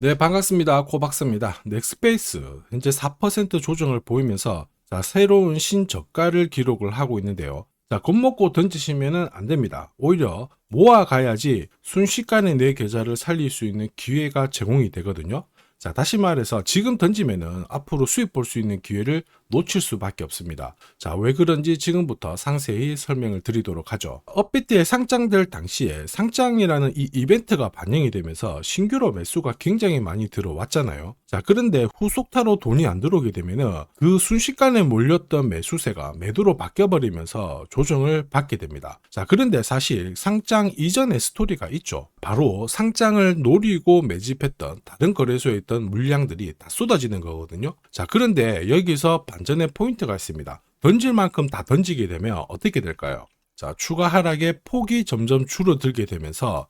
네, 반갑습니다. 코박사입니다. 넥스페이스 현재 4% 조정을 보이면서 새로운 신저가를 기록을 하고 있는데요. 겁먹고 던지시면 안 됩니다. 오히려 모아가야지 순식간에 내 계좌를 살릴 수 있는 기회가 제공이 되거든요. 다시 말해서 지금 던지면은 앞으로 수익 볼 수 있는 기회를 놓칠 수밖에 없습니다. 왜 그런지 지금부터 상세히 설명을 드리도록 하죠. 업비트에 상장될 당시에 상장이라는 이 이벤트가 반영이 되면서 신규로 매수가 굉장히 많이 들어왔잖아요. 그런데 후속타로 돈이 안 들어오게 되면은 그 순식간에 몰렸던 매수세가 매도로 바뀌어버리면서 조정을 받게 됩니다. 그런데 사실 상장 이전의 스토리가 있죠. 바로 상장을 노리고 매집했던 다른 거래소에 있던 물량들이 다 쏟아지는 거거든요. 그런데 여기서 반전의 포인트가 있습니다. 던질 만큼 다 던지게 되면 어떻게 될까요? 추가 하락의 폭이 점점 줄어들게 되면서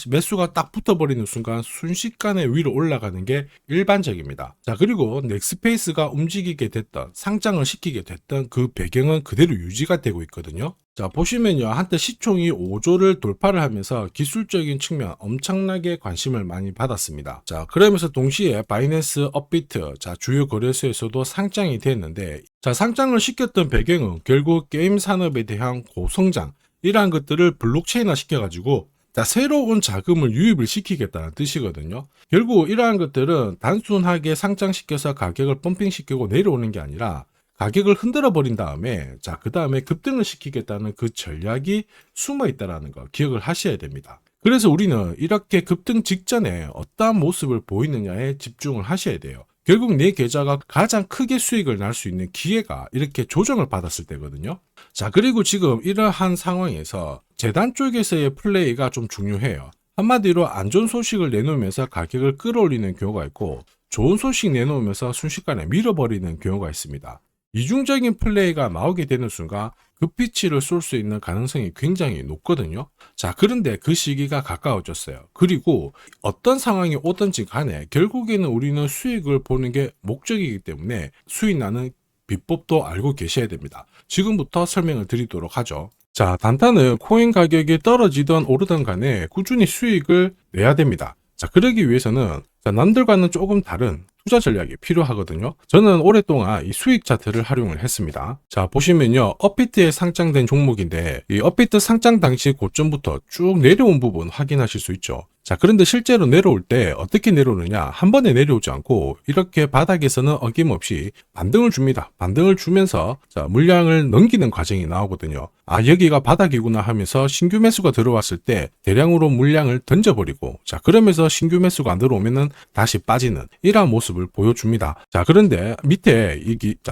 매수가 딱 붙어버리는 순간 순식간에 위로 올라가는 게 일반적입니다. 그리고 넥스페이스가 움직이게 됐던, 상장을 시키게 됐던 그 배경은 그대로 유지가 되고 있거든요. 보시면요, 한때 시총이 5조를 돌파를 하면서 기술적인 측면 엄청나게 관심을 많이 받았습니다. 그러면서 동시에 바이낸스, 업비트, 주요 거래소에서도 상장이 됐는데, 상장을 시켰던 배경은 결국 게임 산업에 대한 고성장, 이러한 것들을 블록체인화 시켜가지고 새로운 자금을 유입을 시키겠다는 뜻이거든요. 결국 이러한 것들은 단순하게 상장시켜서 가격을 펌핑시키고 내려오는 게 아니라 가격을 흔들어 버린 다음에 그 다음에 급등을 시키겠다는 그 전략이 숨어 있다는 거 기억을 하셔야 됩니다. 그래서 우리는 이렇게 급등 직전에 어떠한 모습을 보이느냐에 집중을 하셔야 돼요. 결국 내 계좌가 가장 크게 수익을 날 수 있는 기회가 이렇게 조정을 받았을 때거든요. 그리고 지금 이러한 상황에서 재단 쪽에서의 플레이가 좀 중요해요. 한마디로 안 좋은 소식을 내놓으면서 가격을 끌어올리는 경우가 있고, 좋은 소식 내놓으면서 순식간에 밀어버리는 경우가 있습니다. 이중적인 플레이가 나오게 되는 순간 급피치를 쏠 수 있는 가능성이 굉장히 높거든요. 그런데 그 시기가 가까워졌어요. 그리고 어떤 상황이 오든지 간에 결국에는 우리는 수익을 보는 게 목적이기 때문에 수익 나는 비법도 알고 계셔야 됩니다. 지금부터 설명을 드리도록 하죠. 단타는 코인 가격이 떨어지든 오르든 간에 꾸준히 수익을 내야 됩니다. 그러기 위해서는 남들과는 조금 다른 투자 전략이 필요하거든요. 저는 오랫동안 이 수익 차트를 활용을 했습니다. 보시면요, 업비트에 상장된 종목인데 이 업비트 상장 당시 고점부터 쭉 내려온 부분 확인하실 수 있죠. 그런데 실제로 내려올 때 어떻게 내려오느냐, 한 번에 내려오지 않고 이렇게 바닥에서는 어김없이 반등을 줍니다. 반등을 주면서 물량을 넘기는 과정이 나오거든요. 여기가 바닥이구나 하면서 신규 매수가 들어왔을 때 대량으로 물량을 던져버리고, 그러면서 신규 매수가 안 들어오면은 다시 빠지는 이러한 모습을 보여줍니다. 그런데 밑에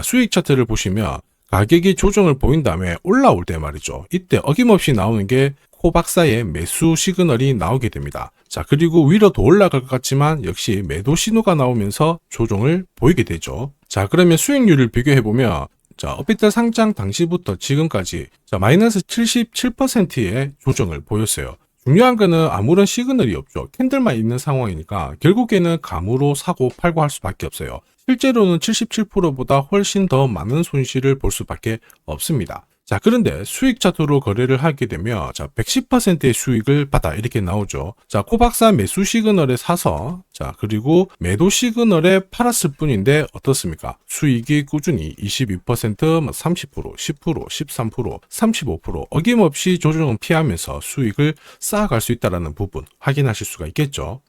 수익 차트를 보시면 가격이 조정을 보인 다음에 올라올 때 말이죠. 이때 어김없이 나오는 게 코박사의 매수 시그널이 나오게 됩니다. 그리고 위로 더 올라갈 것 같지만 역시 매도 신호가 나오면서 조정을 보이게 되죠. 그러면 수익률을 비교해보면 업비트 상장 당시부터 지금까지 마이너스 77%의 조정을 보였어요. 중요한 거는 아무런 시그널이 없죠. 캔들만 있는 상황이니까 결국에는 감으로 사고 팔고 할 수밖에 없어요. 실제로는 77%보다 훨씬 더 많은 손실을 볼 수밖에 없습니다. 그런데 수익 차트로 거래를 하게 되면 110%의 수익을 받아 이렇게 나오죠. 코박사 매수 시그널에 사서 그리고 매도 시그널에 팔았을 뿐인데 어떻습니까? 수익이 꾸준히 22%, 30%, 10%, 13%, 35% 어김없이 조정은 피하면서 수익을 쌓아갈 수 있다는 부분 확인하실 수가 있겠죠.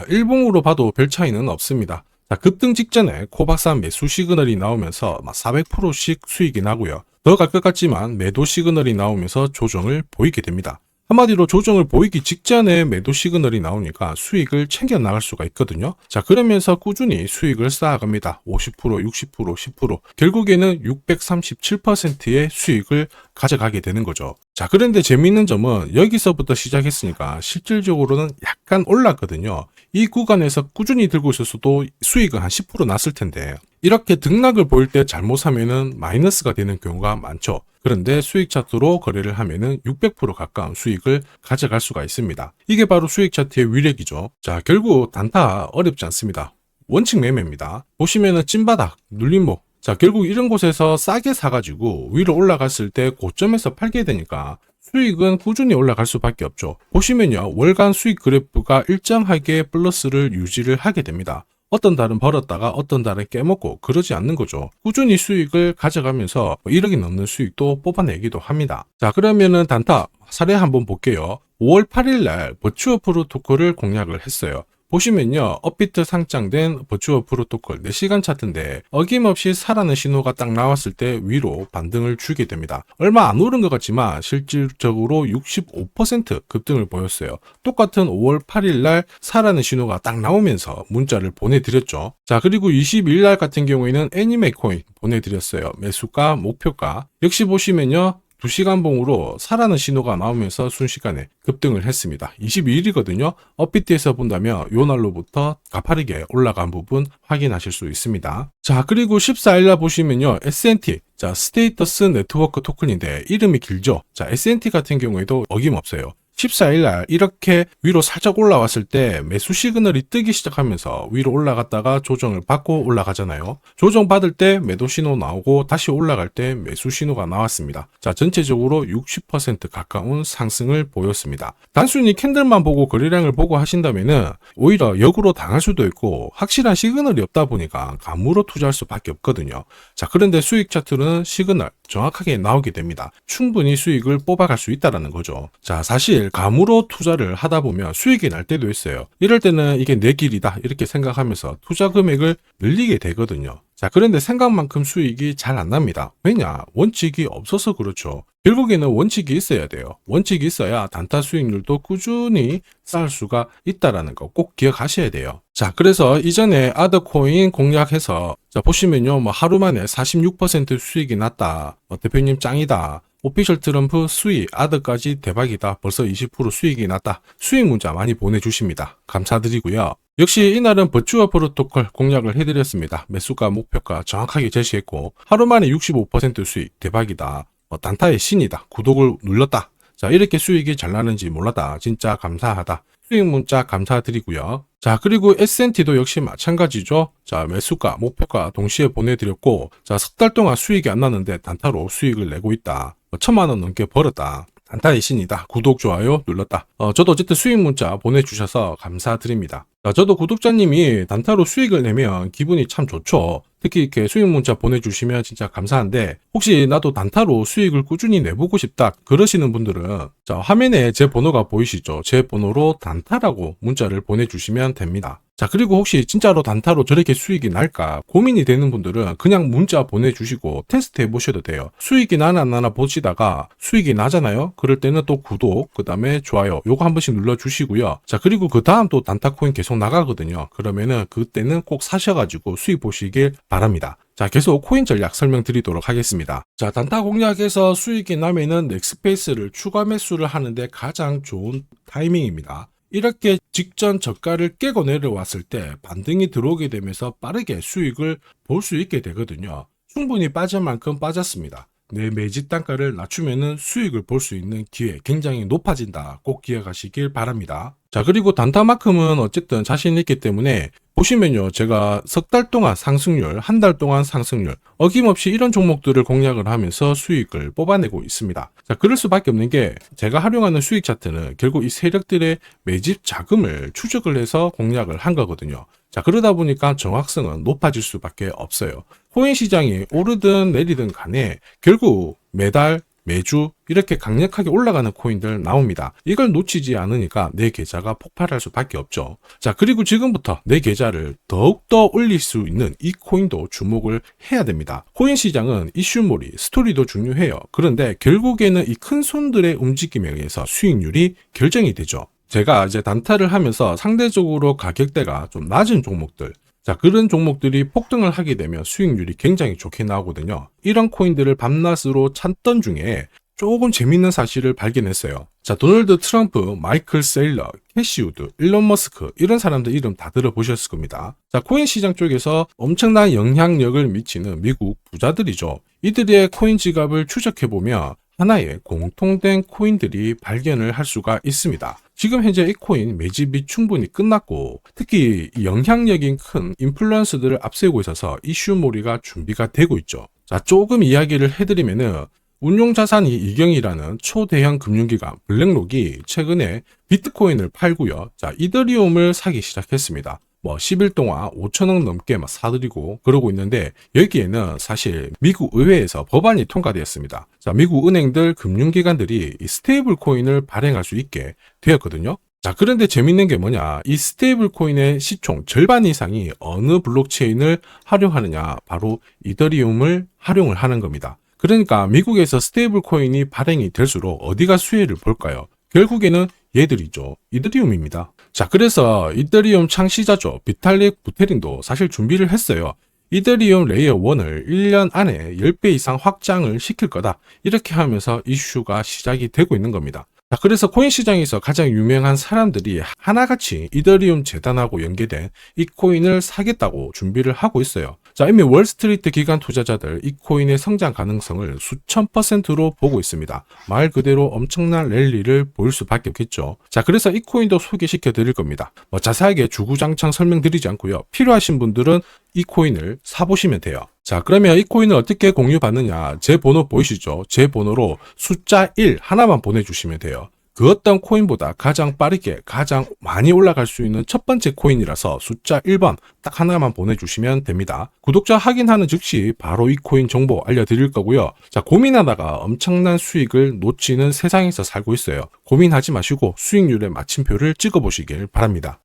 일봉으로 봐도 별 차이는 없습니다. 급등 직전에 코박사 매수 시그널이 나오면서 400%씩 수익이 나고요. 더 갈 것 같지만 매도 시그널이 나오면서 조정을 보이게 됩니다. 한마디로 조정을 보이기 직전에 매도 시그널이 나오니까 수익을 챙겨 나갈 수가 있거든요. 그러면서 꾸준히 수익을 쌓아갑니다. 50%, 60%, 10%. 결국에는 637%의 수익을 가져가게 되는 거죠. 그런데 재미있는 점은 여기서부터 시작했으니까 실질적으로는 약간 올랐거든요. 이 구간에서 꾸준히 들고 있었어도 수익은 한 10% 났을 텐데 이렇게 등락을 보일 때 잘못 사면은 마이너스가 되는 경우가 많죠. 그런데 수익 차트로 거래를 하면은 600% 가까운 수익을 가져갈 수가 있습니다. 이게 바로 수익 차트의 위력이죠. 결국 단타 어렵지 않습니다. 원칙 매매입니다. 보시면은 찐바닥, 눌림목. 결국 이런 곳에서 싸게 사가지고 위로 올라갔을 때 고점에서 팔게 되니까 수익은 꾸준히 올라갈 수밖에 없죠. 보시면요, 월간 수익 그래프가 일정하게 플러스를 유지를 하게 됩니다. 어떤 달은 벌었다가 어떤 달은 깨먹고 그러지 않는 거죠. 꾸준히 수익을 가져가면서 1억이 넘는 수익도 뽑아내기도 합니다. 자, 그러면은 단타 사례 한번 볼게요. 5월 8일 날 버추어 프로토콜을 공략을 했어요. 보시면요, 업비트 상장된 버추어 프로토콜 4시간 차트인데 어김없이 사라는 신호가 딱 나왔을 때 위로 반등을 주게 됩니다. 얼마 안 오른 것 같지만 실질적으로 65% 급등을 보였어요. 똑같은 5월 8일 날 사라는 신호가 딱 나오면서 문자를 보내드렸죠. 자, 그리고 22일 날 같은 경우에는 애니메 코인 보내드렸어요. 매수가, 목표가. 역시 보시면요, 2시간 봉으로 사라는 신호가 나오면서 순식간에 급등을 했습니다. 22일이거든요. 업비트에서 본다면 요 날로부터 가파르게 올라간 부분 확인하실 수 있습니다. 자, 그리고 14일날 보시면요, S&T, 자, 스테이터스 네트워크 토큰인데 이름이 길죠. 자, S&T 같은 경우에도 어김없어요. 14일날 이렇게 위로 살짝 올라왔을 때 매수 시그널이 뜨기 시작하면서 위로 올라갔다가 조정을 받고 올라가잖아요. 조정 받을 때 매도 신호 나오고 다시 올라갈 때 매수 신호가 나왔습니다. 자, 전체적으로 60% 가까운 상승을 보였습니다. 단순히 캔들만 보고 거래량을 보고 하신다면은 오히려 역으로 당할 수도 있고 확실한 시그널이 없다 보니까 감으로 투자할 수밖에 없거든요. 자, 그런데 수익 차트는 시그널 정확하게 나오게 됩니다. 충분히 수익을 뽑아갈 수 있다는 거죠. 자, 사실 감으로 투자를 하다 보면 수익이 날 때도 있어요. 이럴 때는 이게 내 길이다 이렇게 생각하면서 투자 금액을 늘리게 되거든요. 자, 그런데 생각만큼 수익이 잘 안 납니다. 왜냐? 원칙이 없어서 그렇죠. 결국에는 원칙이 있어야 돼요. 원칙이 있어야 단타 수익률도 꾸준히 쌓을 수가 있다는 거 꼭 기억하셔야 돼요. 자, 그래서 이전에 아더코인 공략해서 자, 보시면요, 뭐 하루 만에 46% 수익이 났다. 대표님 짱이다. 오피셜 트럼프 수익, 아더까지 대박이다. 벌써 20% 수익이 났다. 수익 문자 많이 보내주십니다. 감사드리고요. 역시 이날은 버추어 프로토콜 공략을 해드렸습니다. 매수가, 목표가 정확하게 제시했고 하루 만에 65% 수익, 대박이다. 단타의 신이다. 구독을 눌렀다. 자, 이렇게 수익이 잘 나는지 몰랐다. 진짜 감사하다. 수익 문자 감사드리고요. 자, 그리고 S&T도 역시 마찬가지죠. 자, 매수가, 목표가 동시에 보내드렸고, 자, 석 달 동안 수익이 안 나는데 단타로 수익을 내고 있다. 1,000만 원 넘게 벌었다. 단타의 신이다. 구독, 좋아요 눌렀다. 저도 어쨌든 수익 문자 보내주셔서 감사드립니다. 자, 저도 구독자님이 단타로 수익을 내면 기분이 참 좋죠. 특히 이렇게 수익 문자 보내주시면 진짜 감사한데 혹시 나도 단타로 수익을 꾸준히 내보고 싶다 그러시는 분들은 자, 화면에 제 번호가 보이시죠? 제 번호로 단타라고 문자를 보내주시면 됩니다. 자, 그리고 혹시 진짜로 단타로 저렇게 수익이 날까 고민이 되는 분들은 그냥 문자 보내주시고 테스트 해보셔도 돼요. 수익이 나나 안 나나 보시다가 수익이 나잖아요. 그럴 때는 또 구독, 그 다음에 좋아요 요거 한 번씩 눌러주시고요. 자, 그리고 그 다음 또 단타 코인 계속 나가거든요. 그러면은 그때는 꼭 사셔가지고 수익 보시길 바랍니다. 자, 계속 코인 전략 설명드리도록 하겠습니다. 자, 단타 공략에서 수익이 나면은 넥스페이스를 추가 매수를 하는데 가장 좋은 타이밍입니다. 이렇게 직전 저가를 깨고 내려왔을 때 반등이 들어오게 되면서 빠르게 수익을 볼 수 있게 되거든요. 충분히 빠질 만큼 빠졌습니다. 내 매집 단가를 낮추면은 수익을 볼 수 있는 기회 굉장히 높아진다. 꼭 기억하시길 바랍니다. 자, 그리고 단타만큼은 어쨌든 자신 있기 때문에 보시면요, 제가 석 달 동안 상승률, 한 달 동안 상승률 어김없이 이런 종목들을 공략을 하면서 수익을 뽑아내고 있습니다. 자, 그럴 수밖에 없는 게 제가 활용하는 수익 차트는 결국 이 세력들의 매집 자금을 추적을 해서 공략을 한 거거든요. 자, 그러다 보니까 정확성은 높아질 수밖에 없어요. 코인 시장이 오르든 내리든 간에 결국 매달 매주 이렇게 강력하게 올라가는 코인들 나옵니다. 이걸 놓치지 않으니까 내 계좌가 폭발할 수밖에 없죠. 자, 그리고 지금부터 내 계좌를 더욱더 올릴 수 있는 이 코인도 주목을 해야 됩니다. 코인 시장은 이슈몰이, 스토리도 중요해요. 그런데 결국에는 이 큰 손들의 움직임에 의해서 수익률이 결정이 되죠. 제가 이제 단타를 하면서 상대적으로 가격대가 좀 낮은 종목들, 자, 그런 종목들이 폭등을 하게 되면 수익률이 굉장히 좋게 나오거든요. 이런 코인들을 밤낮으로 찾던 중에 조금 재밌는 사실을 발견했어요. 자, 도널드 트럼프, 마이클 세일러, 캐시 우드, 일론 머스크 이런 사람들 이름 다 들어보셨을 겁니다. 자, 코인 시장 쪽에서 엄청난 영향력을 미치는 미국 부자들이죠. 이들의 코인 지갑을 추적해보면 하나의 공통된 코인들이 발견을 할 수가 있습니다. 지금 현재 이 코인 매집이 충분히 끝났고 특히 영향력이 큰 인플루언서들을 앞세우고 있어서 이슈몰이가 준비가 되고 있죠. 자, 조금 이야기를 해드리면은 운용자산이 이경이라는 초대형 금융기관 블랙록이 최근에 비트코인을 팔고요. 자, 이더리움을 사기 시작했습니다. 10일 동안 5천억 넘게 사들이고 그러고 있는데, 여기에는 사실 미국 의회에서 법안이 통과되었습니다. 자, 미국 은행들, 금융기관들이 이 스테이블 코인을 발행할 수 있게 되었거든요. 자, 그런데 재밌는 게 뭐냐, 이 스테이블 코인의 시총 절반 이상이 어느 블록체인을 활용하느냐, 바로 이더리움을 활용을 하는 겁니다. 그러니까 미국에서 스테이블 코인이 발행이 될수록 어디가 수혜를 볼까요? 결국에는 얘들이죠. 이더리움입니다. 자, 그래서 이더리움 창시자죠. 비탈릭 부테린도 사실 준비를 했어요. 이더리움 레이어 1을 1년 안에 10배 이상 확장을 시킬 거다. 이렇게 하면서 이슈가 시작이 되고 있는 겁니다. 자, 그래서 코인 시장에서 가장 유명한 사람들이 하나같이 이더리움 재단하고 연계된 이 코인을 사겠다고 준비를 하고 있어요. 자, 이미 월스트리트 기관 투자자들 이 코인의 성장 가능성을 수천 %로 보고 있습니다. 말 그대로 엄청난 랠리를 보일 수밖에 없겠죠. 자, 그래서 이 코인도 소개시켜 드릴 겁니다. 자세하게 주구장창 설명드리지 않고요. 필요하신 분들은 이 코인을 사보시면 돼요. 자, 그러면 이 코인을 어떻게 공유받느냐, 제 번호 보이시죠? 제 번호로 숫자 1 하나만 보내주시면 돼요. 그 어떤 코인보다 가장 빠르게 가장 많이 올라갈 수 있는 첫 번째 코인이라서 숫자 1번 딱 하나만 보내주시면 됩니다. 구독자 확인하는 즉시 바로 이 코인 정보 알려드릴 거고요. 자, 고민하다가 엄청난 수익을 놓치는 세상에서 살고 있어요. 고민하지 마시고 수익률의 마침표를 찍어보시길 바랍니다.